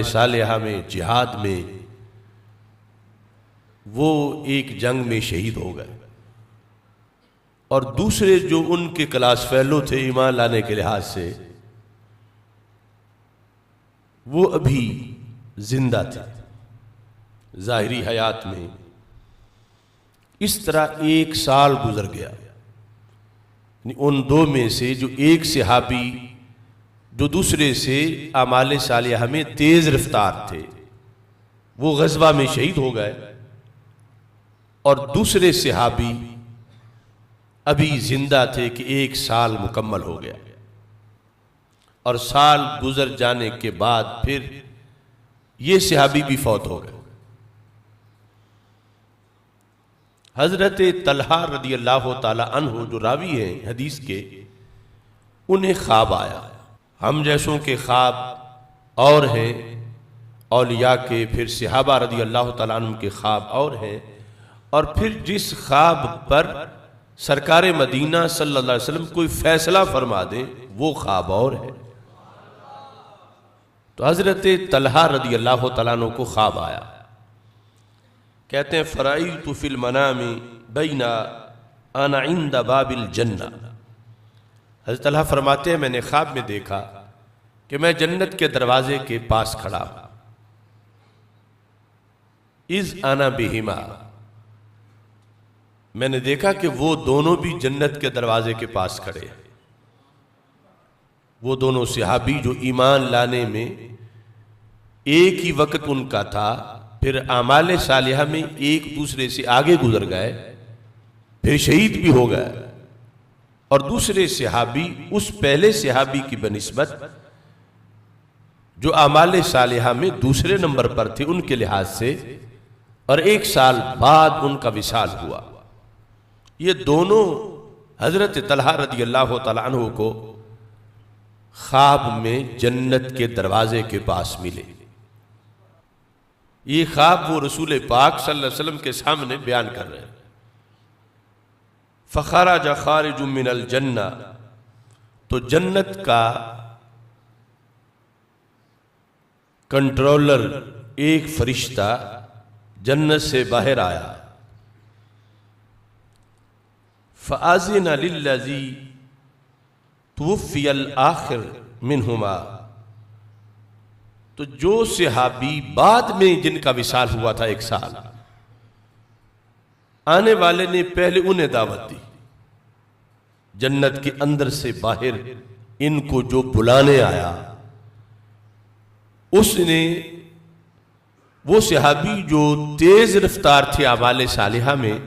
صالحہ میں جہاد میں وہ ایک جنگ میں شہید ہو گئے، اور دوسرے جو ان کے کلاس فیلو تھے ایمان لانے کے لحاظ سے وہ ابھی زندہ تھے ظاہری حیات میں۔ اس طرح ایک سال گزر گیا، ان دو میں سے جو ایک صحابی جو دوسرے سے اعمال صالحہ میں تیز رفتار تھے وہ غزوہ میں شہید ہو گئے، اور دوسرے صحابی ابھی زندہ تھے کہ ایک سال مکمل ہو گیا، اور سال گزر جانے کے بعد پھر یہ صحابی بھی فوت ہو گئے۔ حضرت طلحہ رضی اللہ تعالی عنہ جو راوی ہیں حدیث کے، انہیں خواب آیا۔ ہم جیسوں کے خواب اور ہیں، اولیاء کے، پھر صحابہ رضی اللہ تعالیٰ عنہ کے خواب اور ہیں، اور پھر جس خواب پر سرکار مدینہ صلی اللہ علیہ وسلم کوئی فیصلہ فرما دیں وہ خواب اور ہے۔ تو حضرت طلحہ رضی اللہ تعالیٰ عنہ کو خواب آیا، کہتے ہیں فرأیت فی المنام بین انا عند باب الجنہ۔ حضرت طلحہ فرماتے ہیں میں نے خواب میں دیکھا کہ میں جنت کے دروازے کے پاس کھڑا ہوں، اذ انا بہما، میں نے دیکھا کہ وہ دونوں بھی جنت کے دروازے کے پاس کھڑے ہیں۔ وہ دونوں صحابی جو ایمان لانے میں ایک ہی وقت ان کا تھا، پھر اعمال صالحہ میں ایک دوسرے سے آگے گزر گئے، پھر شہید بھی ہو گئے، اور دوسرے صحابی اس پہلے صحابی کی بنسبت جو اعمال صالحہ میں دوسرے نمبر پر تھے ان کے لحاظ سے، اور ایک سال بعد ان کا وصال ہوا۔ یہ دونوں حضرت طلحہ رضی اللہ تعالیٰ عنہ کو خواب میں جنت کے دروازے کے پاس ملے۔ یہ خواب وہ رسول پاک صلی اللہ علیہ وسلم کے سامنے بیان کر رہے ہیں۔ فخرج خارج من الجنہ، تو جنت کا کنٹرولر ایک فرشتہ جنت سے باہر آیا، فَأَذِنَ لِلَّذِي تُوفِّيَ الْآخِرُ مِنْهُمَا، تو جو صحابی بعد میں جن کا وصال ہوا تھا ایک سال، آنے والے نے پہلے انہیں دعوت دی، جنت کے اندر سے باہر ان کو جو بلانے آیا اس نے، وہ صحابی جو تیز رفتار تھے اعمال صالحہ میں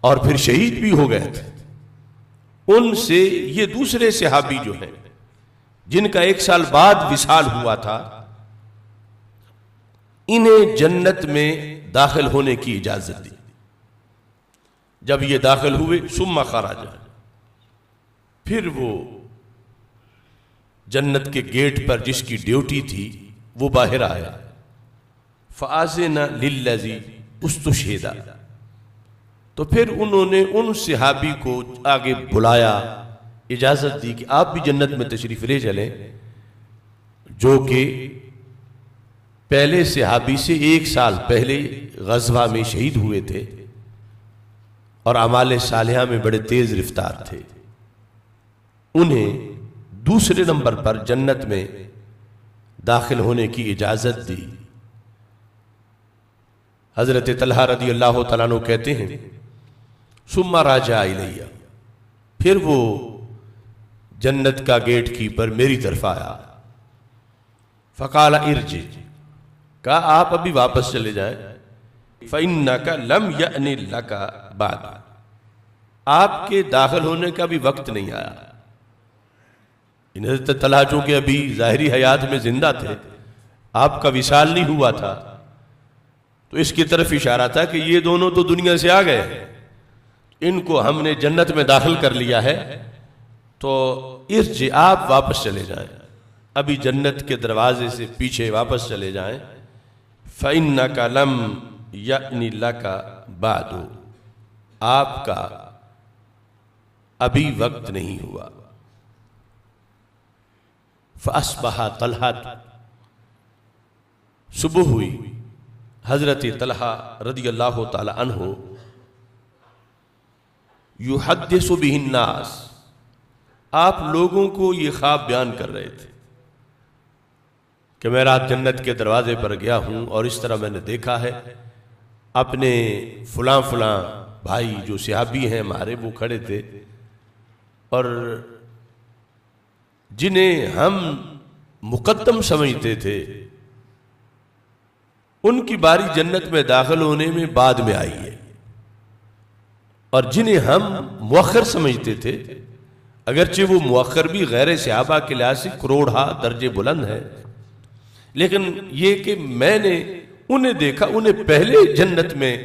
اور پھر شہید بھی ہو گئے تھے، ان سے یہ دوسرے صحابی جو ہیں جن کا ایک سال بعد وصال ہوا تھا، انہیں جنت میں داخل ہونے کی اجازت دی۔ جب یہ داخل ہوئے ثم خرج، پھر وہ جنت کے گیٹ پر جس کی ڈیوٹی تھی وہ باہر آیا، فَأَذِنَ لِلَّذِي اُسْتُشْهِدَ، تو پھر انہوں نے ان صحابی کو آگے بلایا، اجازت دی کہ آپ بھی جنت میں تشریف لے چلیں، جو کہ پہلے صحابی سے ایک سال پہلے غزوہ میں شہید ہوئے تھے اور اعمال صالحہ میں بڑے تیز رفتار تھے، انہیں دوسرے نمبر پر جنت میں داخل ہونے کی اجازت دی۔ حضرت طلحہ رضی اللہ تعالیٰ عنہ کہتے ہیں ثم راجع الیہ، پھر وہ جنت کا گیٹ کیپر میری طرف آیا، فقال ارجع، کہا آپ ابھی واپس چلے جائیں، فإنک لم یأن لک بعد، آپ کے داخل ہونے کا بھی وقت نہیں آیا۔ حضرت طلحہ چونکہ ابھی ظاہری حیات میں زندہ تھے، آپ کا وصال نہیں ہوا تھا، تو اس کی طرف اشارہ تھا کہ یہ دونوں تو دنیا سے آ گئے، ان کو ہم نے جنت میں داخل کر لیا ہے، تو ارجع، آپ واپس چلے جائیں، ابھی جنت کے دروازے سے پیچھے واپس چلے جائیں، فإنک لم یأن لک بعد، آپ کا ابھی وقت نہیں ہوا۔ فَأَصْبَحَ طَلْحَةُ، صبح ہوئی، حضرت طلحہ رضی اللہ تعالی عنہ یحدث بہ الناس، آپ لوگوں کو یہ خواب بیان کر رہے تھے کہ میں رات جنت کے دروازے پر گیا ہوں اور اس طرح میں نے دیکھا ہے اپنے فلاں فلاں بھائی جو صحابی ہیں ہمارے وہ کھڑے تھے، اور جنہیں ہم مقدم سمجھتے تھے ان کی باری جنت میں داخل ہونے میں بعد میں آئی ہے، اور جنہیں ہم مؤخر سمجھتے تھے اگرچہ وہ مؤخر بھی غیر صحابہ کے لحاظ سے کروڑہا درجے بلند ہے، لیکن یہ کہ میں نے انہیں دیکھا، انہیں پہلے جنت میں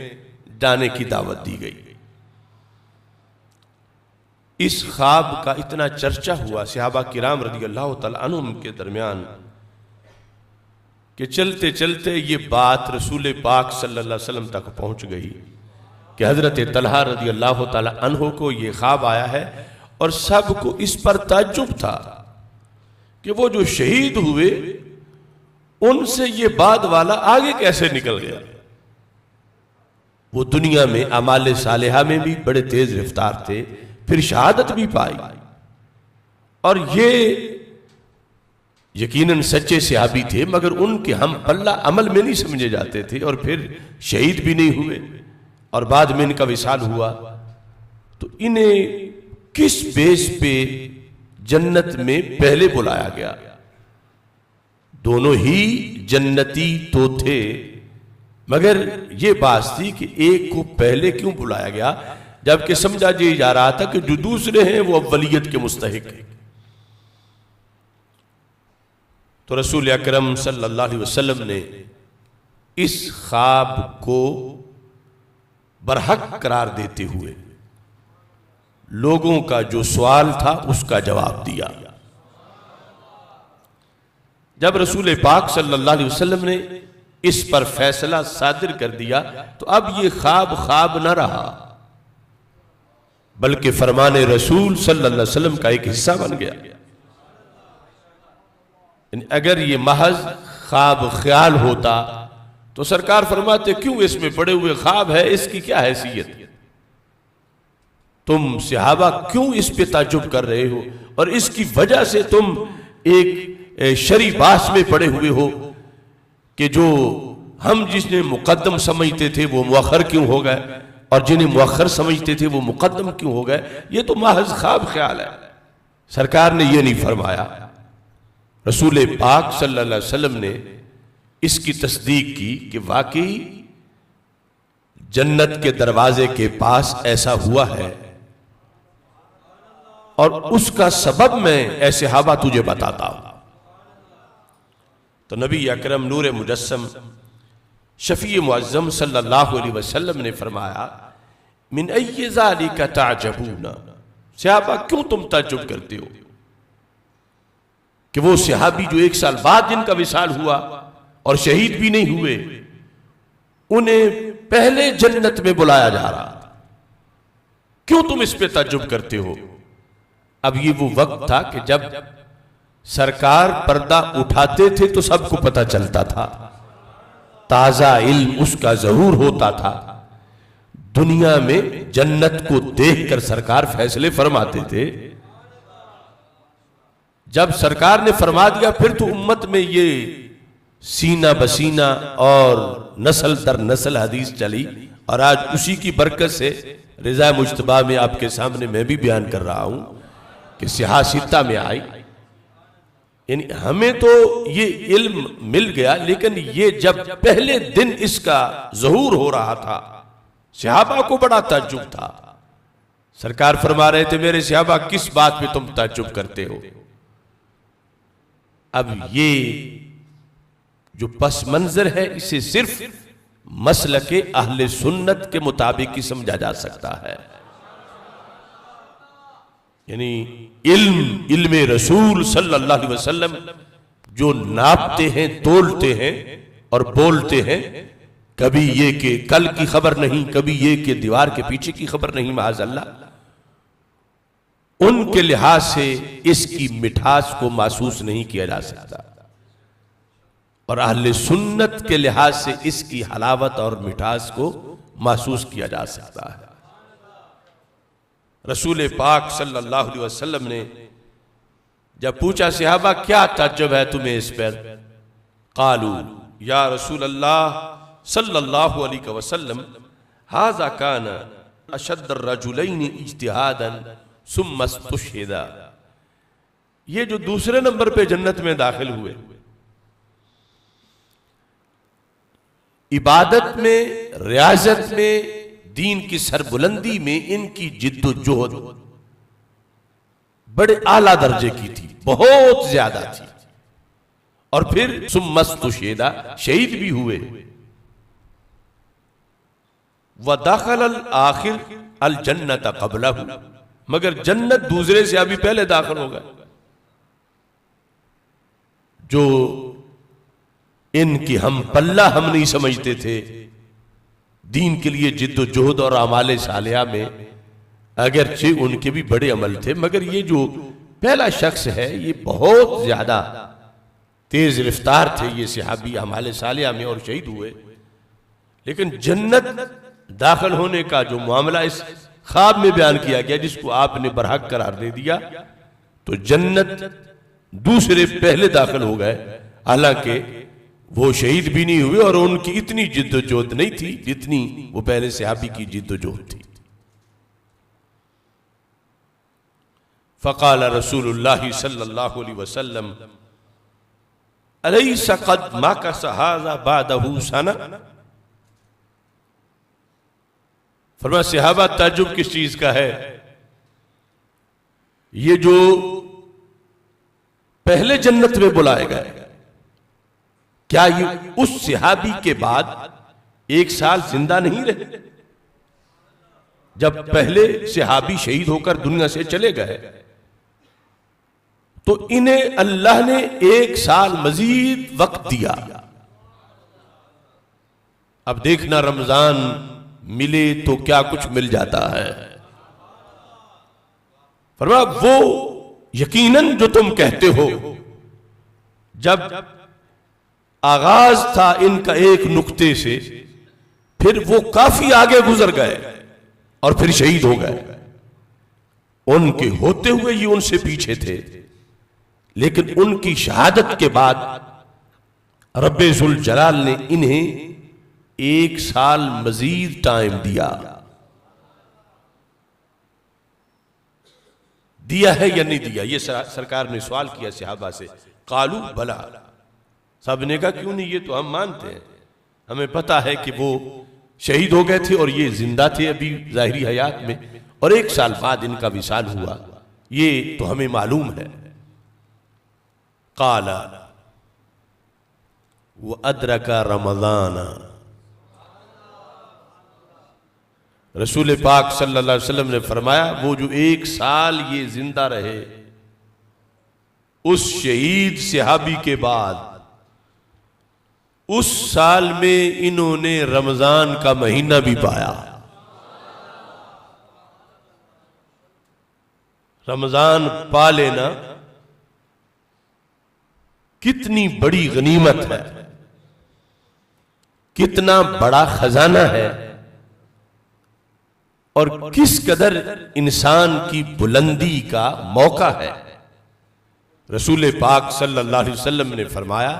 جانے کی دعوت دی گئی۔ اس خواب کا اتنا چرچا ہوا صحابہ کرام رضی اللہ تعالیٰ عنہم کے درمیان کہ چلتے چلتے یہ بات رسول پاک صلی اللہ علیہ وسلم تک پہنچ گئی کہ حضرت طلحہ رضی اللہ تعالیٰ عنہ کو یہ خواب آیا ہے، اور سب کو اس پر تعجب تھا کہ وہ جو شہید ہوئے ان سے یہ بعد والا آگے کیسے نکل گیا۔ وہ دنیا میں اعمال صالحہ میں بھی بڑے تیز رفتار تھے، پھر شہادت بھی پائی، اور یہ یقیناً سچے صحابی تھے، مگر ان کے ہم پلہ عمل میں نہیں سمجھے جاتے تھے، اور پھر شہید بھی نہیں ہوئے اور بعد میں ان کا وصال ہوا۔ تو انہیں کس بیس پہ جنت میں پہلے بلایا گیا؟ دونوں ہی جنتی تو تھے، مگر یہ بات تھی کہ ایک کو پہلے کیوں بلایا گیا، جبکہ سمجھا جا رہا تھا کہ جو دوسرے ہیں وہ اولیت کے مستحق ہیں۔ تو رسول اکرم صلی اللہ علیہ وسلم نے اس خواب کو برحق قرار دیتے ہوئے لوگوں کا جو سوال تھا اس کا جواب دیا۔ جب رسول پاک صلی اللہ علیہ وسلم نے اس پر فیصلہ صادر کر دیا تو اب یہ خواب نہ رہا، بلکہ فرمان رسول صلی اللہ علیہ وسلم کا ایک حصہ بن گیا۔ اگر یہ محض خواب خیال ہوتا تو سرکار فرماتے کیوں اس میں پڑے ہوئے خواب ہے، اس کی کیا حیثیت، تم صحابہ کیوں اس پہ تعجب کر رہے ہو، اور اس کی وجہ سے تم ایک شرعی باس میں پڑے ہوئے ہو کہ جو ہم جس نے مقدم سمجھتے تھے وہ مؤخر کیوں ہو گئے، اور جنہیں مؤخر سمجھتے تھے وہ مقدم کیوں ہو گئے۔ یہ تو محض خواب خیال ہے۔ سرکار نے یہ نہیں فرمایا، رسول پاک صلی اللہ علیہ وسلم نے اس کی تصدیق کی کہ واقعی جنت کے دروازے کے پاس ایسا ہوا ہے، اور اس کا سبب میں اے صحابہ تجھے بتاتا ہوں۔ تو نبی اکرم نور مجسم شفیع معظم صلی اللہ علیہ وسلم نے فرمایا من ای ذالک تعجبون، صحابہ کیوں تم تعجب کرتے ہو کہ وہ صحابی جو 1 سال بعد جن کا وصال ہوا اور شہید بھی نہیں ہوئے، انہیں پہلے جنت میں بلایا جا رہا تھا، کیوں تم اس پہ تعجب کرتے ہو؟ اب یہ وہ وقت تھا کہ جب سرکار پردہ اٹھاتے تھے تو سب کو پتہ چلتا تھا، تازہ علم اس کا ظہور ہوتا تھا، دنیا میں جنت کو دیکھ کر سرکار فیصلے فرماتے تھے۔ جب سرکار نے فرما دیا پھر تو امت میں یہ سینہ بسینہ اور نسل در نسل حدیث چلی، اور آج اسی کی برکت سے رضا مجتبیٰ میں آپ کے سامنے میں بھی بیان کر رہا ہوں کہ صحاح ستہ میں آئی۔ یعنی ہمیں تو یہ علم مل گیا، لیکن یہ جب پہلے دن اس کا ظہور ہو رہا تھا صحابہ کو بڑا تعجب تھا۔ سرکار فرما رہے تھے میرے صحابہ کس بات پہ تم تعجب کرتے ہو؟ اب یہ جو پس منظر ہے اسے صرف مسلک اہل سنت کے مطابق ہی سمجھا جا سکتا ہے۔ یعنی علم رسول صلی اللہ علیہ وسلم جو ناپتے ہیں، تولتے ہیں اور بولتے ہیں، کبھی یہ کہ کل کی خبر نہیں، کبھی یہ کہ دیوار کے پیچھے کی خبر نہیں، معاذ اللہ، ان کے لحاظ سے اس کی مٹھاس کو محسوس نہیں کیا جا سکتا۔ اور اہل سنت کے لحاظ سے اس کی حلاوت اور مٹھاس کو محسوس کیا جا سکتا ہے۔ رسول پاک صلی اللہ علیہ وسلم نے جب پوچھا صحابہ کیا تعجب ہے تمہیں اس پر؟ قالو یا رسول اللہ صلی اللہ علیہ وسلم ھذا کان اشد الرجلین اجتہادا ثم استشہدا، یہ جو دوسرے نمبر پہ جنت میں داخل ہوئے، عبادت میں، ریاضت میں، دین کی سربلندی میں ان کی جد و جہد بڑے اعلیٰ درجے کی تھی، بہت زیادہ تھی، اور پھر ثم استشہدا، شہید بھی ہوئے۔ وَدَخَلَ الْآخِرُ الْجَنَّةَ قَبْلَهُ، مگر جنت دوسرے سے ابھی پہلے داخل ہو گئے۔ جو ان کی ہم پلہ ہم نہیں سمجھتے تھے دین کے لیے جد و جہد اور اعمال صالحہ میں، اگرچہ ان کے بھی بڑے عمل تھے، مگر یہ جو پہلا شخص ہے یہ بہت زیادہ تیز رفتار تھے یہ صحابی اعمال صالحہ میں، اور شہید ہوئے۔ لیکن جنت داخل ہونے کا جو معاملہ اس خواب میں بیان کیا گیا، جس کو آپ نے برحق قرار دے دیا، تو جنت دوسرے پہلے داخل ہو گئے، حالانکہ وہ شہید بھی نہیں ہوئے اور ان کی اتنی جد و جہد نہیں تھی جتنی وہ پہلے صحابی کی جد و جہد تھی۔ فقال رسول اللہ صلی اللہ علیہ وسلم الیس قد مکث ھذا بعدہ سنہ، فرمایا صحابہ تعجب کس چیز کا ہے، یہ جو پہلے جنت میں بلائے گئے، کیا یہ اس صحابی کے بعد ایک سال زندہ نہیں رہے؟ جب پہلے صحابی شہید ہو کر دنیا سے چلے گئے تو انہیں اللہ نے ایک سال مزید وقت دیا۔ اب دیکھنا رمضان ملے تو کیا کچھ مل جاتا ہے۔ فرمایا وہ یقیناً جو تم کہتے ہو، جب آغاز تھا ان کا ایک نقطے سے، پھر وہ کافی آگے گزر گئے اور پھر شہید ہو گئے۔ ان کے ہوتے ہوئے یہ ان سے پیچھے تھے، لیکن ان کی شہادت کے بعد رب ذوالجلال نے انہیں ایک سال مزید ٹائم دیا ہے یا نہیں دیا؟ یہ سرکار نے سوال کیا صحابہ سے۔ قالو بلا، سب نے کہا کیوں نہیں، یہ تو ہم مانتے ہیں، ہمیں پتا ہے کہ وہ شہید ہو گئے تھے اور یہ زندہ تھے ابھی ظاہری حیات میں، اور ایک سال بعد ان کا وصال ہوا، یہ تو ہمیں معلوم ہے۔ قال وَأَدْرَكَ رَمَضَانَ، رسول پاک صلی اللہ علیہ وسلم نے فرمایا وہ جو ایک سال یہ زندہ رہے، اس شہید صحابی کے بعد اس سال میں انہوں نے رمضان کا مہینہ بھی پایا۔ رمضان پا لینا کتنی بڑی غنیمت ہے، کتنا بڑا خزانہ ہے، اور کس قدر انسان کی بلندی کا موقع ہے۔ رسول پاک صلی اللہ علیہ وسلم نے فرمایا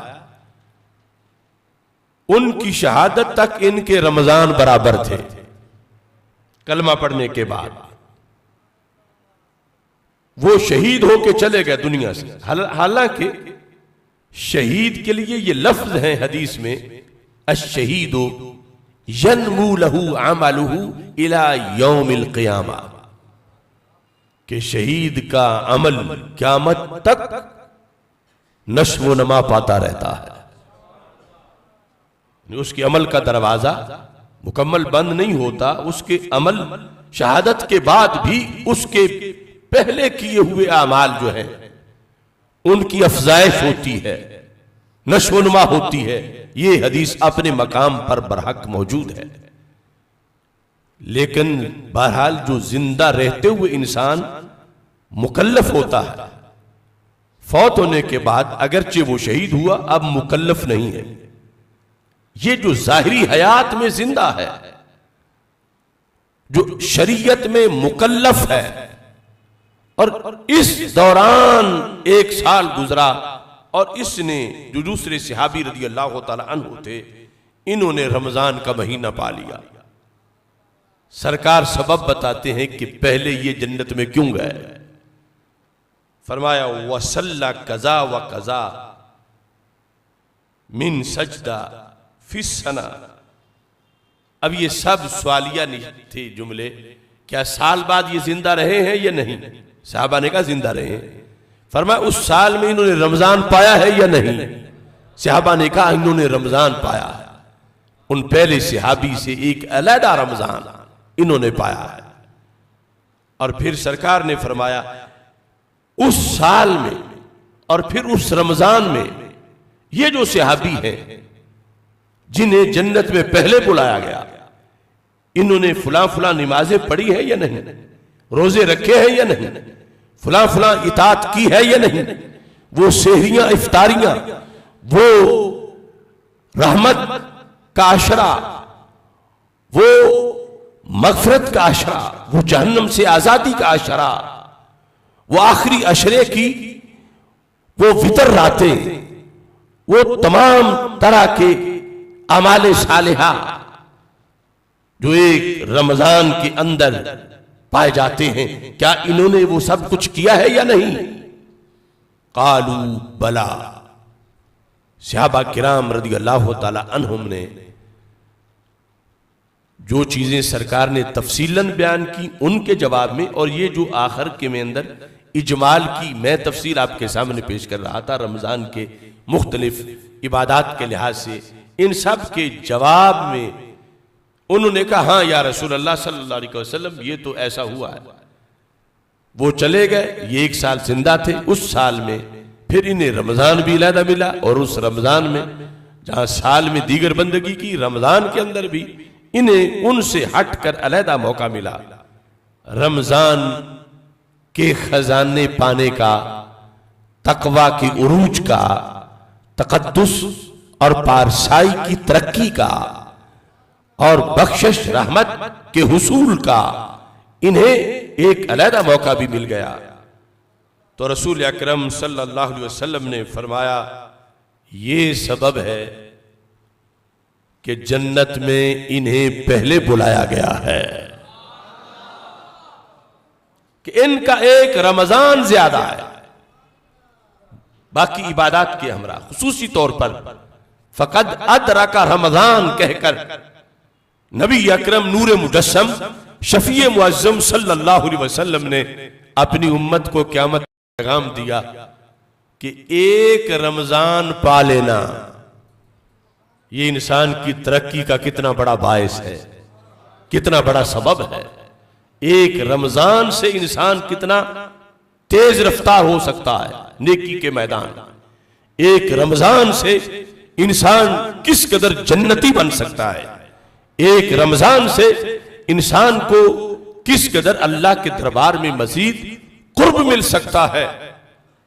ان کی شہادت تک ان کے رمضان برابر تھے کلمہ پڑھنے کے بعد۔ وہ شہید ہو کے چلے گئے دنیا سے، حالانکہ شہید کے لیے یہ لفظ ہے حدیث میں، الشہید ینمو لہو عملہ الی یوم القیامہ، کہ شہید کا عمل قیامت تک نشو و نما پاتا رہتا ہے، اس کے عمل کا دروازہ مکمل بند نہیں ہوتا، اس کے عمل شہادت کے بعد بھی اس کے پہلے کیے ہوئے اعمال جو ہیں ان کی افزائش ہوتی ہے، نشو و نما ہوتی ہے۔ یہ حدیث اپنے مقام پر برحق موجود ہے، لیکن بہرحال جو زندہ رہتے ہوئے انسان مکلف ہوتا ہے، فوت ہونے کے بعد اگرچہ وہ شہید ہوا اب مکلف نہیں ہے. یہ جو ظاہری حیات میں زندہ ہے، جو شریعت میں مکلف ہے، اور اس دوران 1 سال گزرا اور اس نے جو دوسرے صحابی رضی اللہ تعالی عنہ تھے انہوں نے رمضان کا مہینہ پا لیا. سرکار سبب بتاتے ہیں کہ پہلے یہ جنت میں کیوں گئے. فرمایا وَصَلَّى كَذَا وَكَذَا مِن سجدہ فی السنہ. اب یہ سب سوالیہ نہیں تھے جملے. کیا سال بعد یہ زندہ رہے ہیں یا نہیں؟ صحابہ نے کہا زندہ رہے ہیں. فرمایا اس سال میں انہوں نے رمضان پایا ہے یا نہیں؟ صحابہ نے کہا انہوں نے رمضان پایا ہے. ان پہلے صحابی سے ایک علیحدہ رمضان انہوں نے پایا ہے. اور پھر سرکار نے فرمایا اس سال میں اور پھر اس رمضان میں یہ جو صحابی ہیں جنہیں جنت میں پہلے بلایا گیا، انہوں نے فلاں فلاں نمازیں پڑھی ہیں یا نہیں، روزے رکھے ہیں یا نہیں، فلاں فلاں اطاعت کی ہے یا نہیں، وہ سحریاں افطاریاں، وہ رحمت کا عشرہ، وہ مغفرت کا عشرہ، وہ جہنم سے آزادی کا عشرہ، وہ آخری عشرے کی وہ وطر راتیں، وہ تمام طرح کے اعمال صالحہ جو ایک رمضان کے اندر پائے جاتے ہیں، کیا انہوں نے وہ سب کچھ کیا ہے یا نہیں؟ قالوا بلا. صحابہ کرام رضی اللہ تعالی عنہم نے جو چیزیں سرکار نے تفصیلاً بیان کی ان کے جواب میں، اور یہ جو آخر کے میں اندر اجمال کی میں تفسیر آپ کے سامنے پیش کر رہا تھا رمضان کے مختلف عبادات کے لحاظ سے، ان سب کے جواب میں انہوں نے کہا ہاں یا رسول اللہ صلی اللہ علیہ وسلم یہ تو ایسا ہوا ہے. وہ چلے گئے، یہ 1 سال زندہ تھے، اس سال میں پھر انہیں رمضان بھی علیحدہ ملا، اور اس رمضان میں جہاں سال میں دیگر بندگی کی، رمضان کے اندر بھی انہیں ان سے ہٹ کر علیحدہ موقع ملا رمضان کے خزانے پانے کا، تقوی کی عروج کا، تقدس اور پارسائی کی ترقی کا، اور بخشش رحمت کے حصول کا انہیں ایک علیحدہ موقع بھی مل گیا. تو رسول اکرم صلی اللہ علیہ وسلم نے فرمایا یہ سبب ہے کہ جنت میں انہیں پہلے بلایا گیا ہے کہ ان کا ایک رمضان زیادہ ہے باقی عبادات کے ہمراہ. خصوصی طور پر فقد ادرک رمضان کہہ کر نبی اکرم نور مجسم شفیع معظم صلی اللہ علیہ وسلم نے اپنی امت کو قیامت کا پیغام دیا کہ ایک رمضان پا لینا یہ انسان کی ترقی کا کتنا بڑا باعث ہے، کتنا بڑا سبب ہے. ایک رمضان سے انسان کتنا تیز رفتار ہو سکتا ہے نیکی کے میدان. ایک رمضان سے انسان کس قدر جنتی بن سکتا ہے. ایک رمضان سے انسان کو کس قدر اللہ کے دربار میں مزید قرب مل سکتا ہے.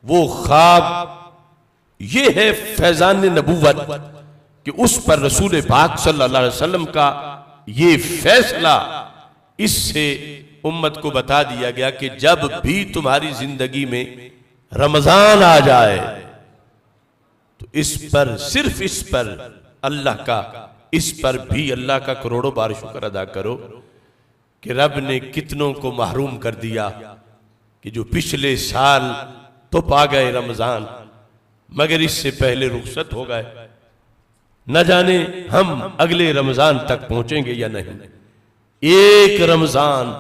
وہ خواب یہ ہے فیضان نبوت کہ اس پر رسول پاک صلی اللہ علیہ وسلم کا یہ فیصلہ اس سے امت کو بتا دیا گیا کہ جب بھی تمہاری زندگی میں رمضان آ جائے تو اس پر صرف اس پر اللہ کا اس پر بھی اللہ کا کروڑوں بار شکر ادا کرو کہ رب نے کتنوں کو محروم کر دیا کہ جو پچھلے سال تو پا گئے رمضان مگر اس سے پہلے رخصت ہو گئے. نہ جانے ہم اگلے رمضان تک پہنچیں گے یا نہیں. ایک رمضان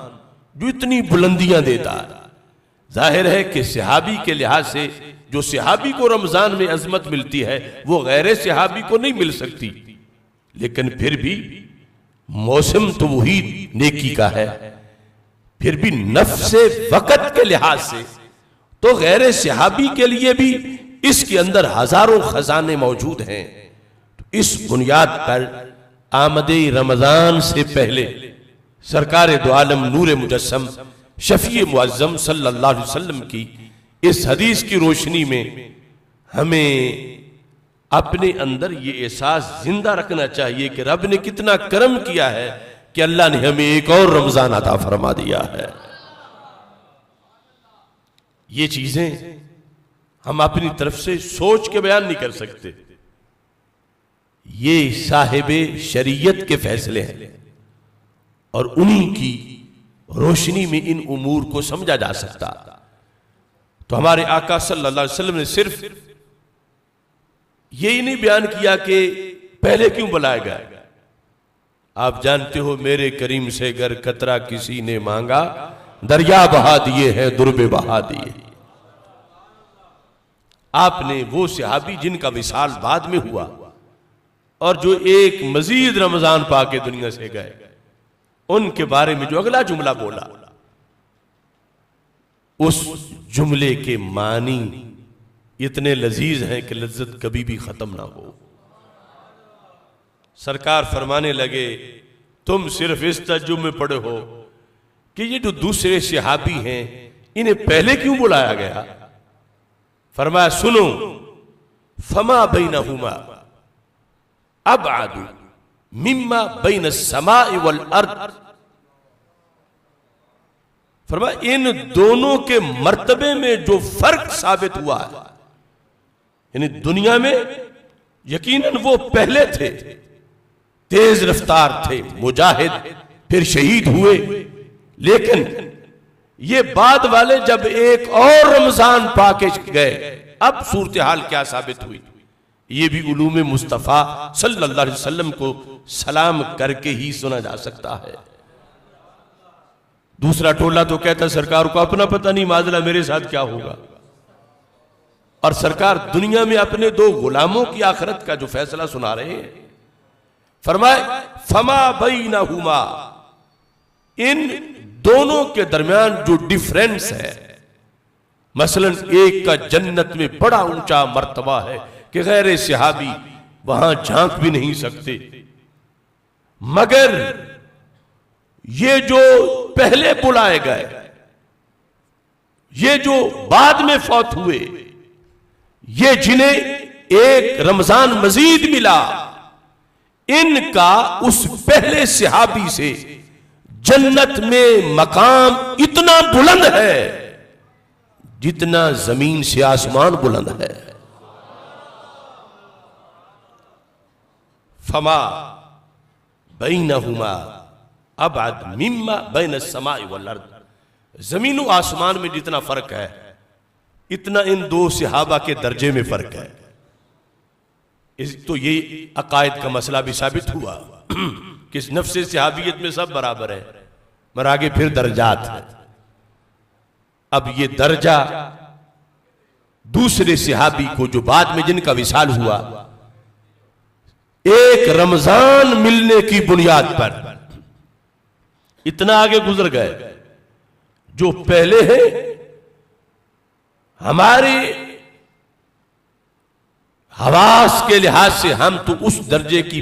جو اتنی بلندیاں دیتا ہے. ظاہر ہے کہ صحابی کے لحاظ سے جو صحابی کو رمضان میں عظمت ملتی ہے وہ غیر صحابی کو نہیں مل سکتی، لیکن پھر بھی موسم تو وہی نیکی کا ہے. پھر بھی نفس وقت کے لحاظ سے تو غیر صحابی کے لیے بھی اس کے اندر ہزاروں خزانے موجود ہیں. اس بنیاد پر آمد رمضان سے پہلے سرکار دو عالم نور مجسم شفیع معظم صلی اللہ علیہ وسلم کی اس حدیث کی روشنی میں ہمیں اپنے اندر یہ احساس زندہ رکھنا چاہیے کہ رب نے کتنا کرم کیا ہے کہ اللہ نے ہمیں ایک اور رمضان عطا فرما دیا ہے۔ یہ چیزیں ہم اپنی طرف سے سوچ کے بیان نہیں کر سکتے، یہ صاحب شریعت کے فیصلے ہیں اور انہی کی روشنی میں ان امور کو سمجھا جا سکتا۔ تو ہمارے آقا صلی اللہ علیہ وسلم نے صرف یہی نہیں بیان کیا کہ پہلے کیوں بلایا گیا۔ آپ جانتے ہو میرے کریم سے گر قطرہ کسی نے مانگا، دریا بہا دیے ہیں دربے بہا دیے۔ آپ نے وہ صحابی جن کا وصال بعد میں ہوا اور جو ایک مزید رمضان پا کے دنیا سے گئے، ان کے بارے میں جو اگلا جملہ بولا، اس جملے کے معنی اتنے لذیذ ہیں کہ لذت کبھی بھی ختم نہ ہو۔ سرکار فرمانے لگے تم صرف اس تعجب میں پڑے ہو کہ یہ جو دوسرے صحابی ہیں انہیں پہلے کیوں بلایا گیا؟ فرمایا سنو، فما بینہما ابعد مما بین السماء والارض، فرمایا ان دونوں کے مرتبے میں جو فرق ثابت ہوا ہے، یعنی دنیا میں یقیناً وہ پہلے تھے، تیز رفتار تھے، مجاہد، پھر شہید ہوئے، لیکن یہ بعد والے جب ایک اور رمضان پا کے گئے، اب صورتحال کیا ثابت ہوئی؟ یہ بھی علوم مصطفیٰ صلی اللہ علیہ وسلم کو سلام کر کے ہی سنا جا سکتا ہے۔ دوسرا ٹولہ تو کہتا سرکار کو اپنا پتہ نہیں معاذلہ میرے ساتھ کیا ہوگا، اور سرکار دنیا میں اپنے دو غلاموں کی آخرت کا جو فیصلہ سنا رہے ہیں۔ فرمائے فما بینہما، ان دونوں کے درمیان جو ڈیفرنس ہے، مثلا ایک کا جنت میں بڑا اونچا مرتبہ ہے کہ غیر صحابی وہاں جھانک بھی نہیں سکتے، مگر یہ جو پہلے بلائے گئے، یہ جو بعد میں فوت ہوئے، یہ جنہیں ایک رمضان مزید ملا، ان کا اس پہلے صحابی سے جنت میں مقام اتنا بلند ہے جتنا زمین سے آسمان بلند ہے۔ فما بینہما ابعد مما بین السماء والارض، زمین و آسمان میں جتنا فرق ہے اتنا ان دو صحابہ کے درجے میں فرق ہے۔ تو یہ عقائد کا مسئلہ بھی ثابت ہوا کہ نفس صحابیت میں سب برابر ہے، مگر آگے پھر درجات ہیں۔ اب یہ درجہ دوسرے صحابی کو جو بعد میں جن کا وصال ہوا، ایک رمضان ملنے کی بنیاد پر اتنا آگے گزر گئے، جو پہلے ہیں ہماری حواس کے لحاظ سے ہم تو اس درجے کی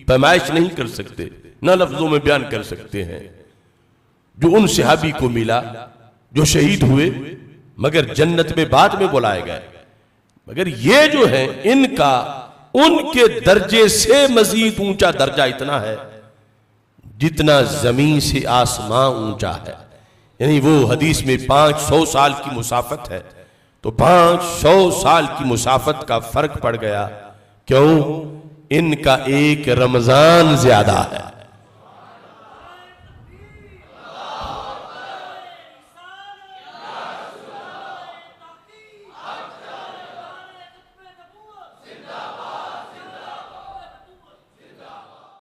پیمائش نہیں کر سکتے، نہ لفظوں میں بیان کر سکتے ہیں جو ان صحابی کو ملا جو شہید ہوئے مگر جنت میں بعد میں بلائے گئے۔ مگر یہ جو ہے ان کا ان کے درجے سے مزید اونچا درجہ اتنا ہے جتنا زمین سے آسمان اونچا ہے، یعنی وہ حدیث میں 500 سال کی مسافت ہے، تو 500 سال کی مسافت کا فرق پڑ گیا، کیوں؟ ان کا ایک رمضان زیادہ ہے۔